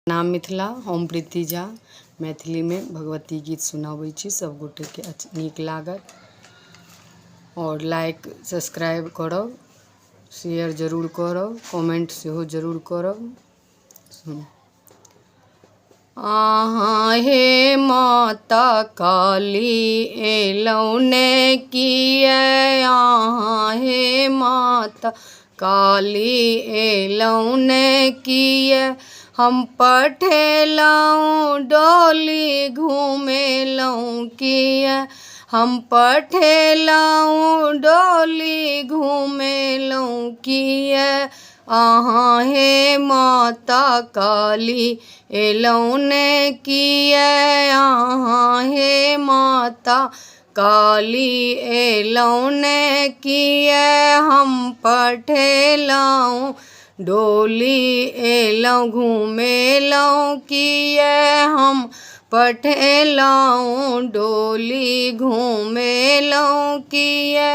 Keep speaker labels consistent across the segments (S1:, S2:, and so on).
S1: नाम मिथिला, हम प्रीति झा। मैथिली में भगवती गीत सुनाबै छी, सब गोटे के नीक लागत। और लाइक सब्सक्राइब करब, शेयर जरूर करब, कमेंट सेहो जरूर करब। सुन आहाँ हे माता काली एलौं ने किए, आहाँ हे माता काली एलौं ने किए। हम पठेलौं डोली घुमेलौं किए, हम पठेलौं डोली घुमेलौं किए। आहाँ हे माता काली एलौं ने किए, आहाँ हे माता काली एलौं ने किए। हम पठेलौं डोली एलौं घुमेलौं किए, हम पठेलौं डोली घुमेलौं किए।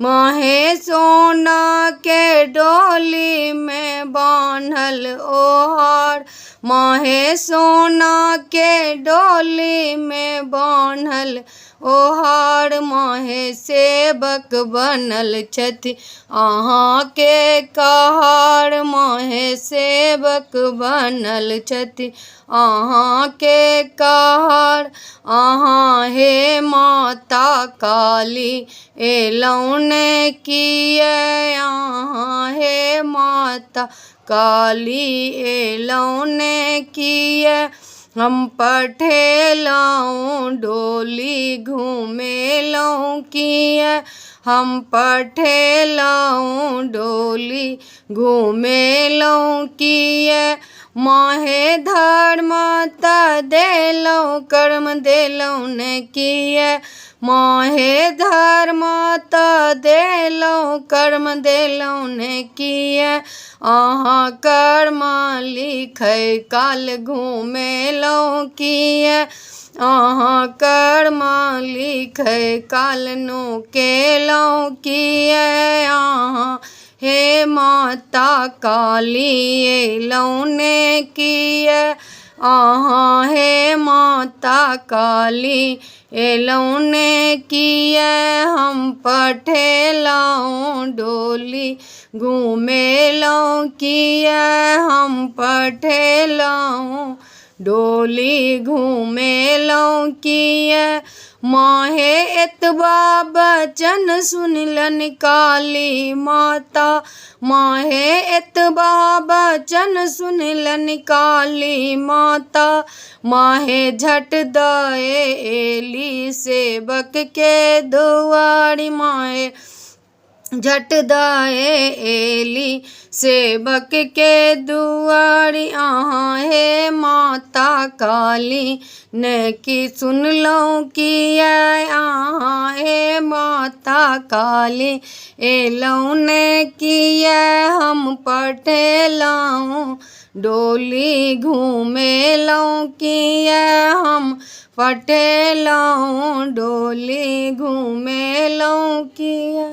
S1: माहे सोना के डोली में बान्हल ओहार, माहे सोना के डोली में बान्हल ओहार। माहे सेवक बनल छथि आहाँ के कहार, माहे सेवक बनल छथि आहाँ के कहार। आहाँ हे माता काली एलौं ने किए, आहाँ हे माता काली एलौं ने किए। हम पठेलौं डोली घुमेलौं किए, हम पठेलौं डोली घुमेलौं किए। माहे धर्म त देलौं कर्म देलौं ने किए, माहे धर्म त देलौं कर्म देलौं ने किए। आहाँ कर्म लिखै काल घुमेलौं किए, आहाँ कर्म लिखै काल नुकेलौं किए। आहाँ हे माता काली एलौं ने किए, आहाँ हे माता काली एलौं ने किए। हम पठेलौं डोली घुमेलौं किए, हम पठेलौं डोली घुमेलौं किए। माहे एतबा बचन सुनिलन काली माता, माहे एतबा बचन सुनिलन काली माता। माहे झट दए एली सेवक के दुआरी, माहे झट दए एली सेवक के दुआरी। आहाँ हे माता काली ने की सुनलौं किए, आहाँ हे माता काली एलौं ने किए। हम पठेलौं डोली घुमेलौं किए, हम पठेलौं डोली घुमेलौं किए।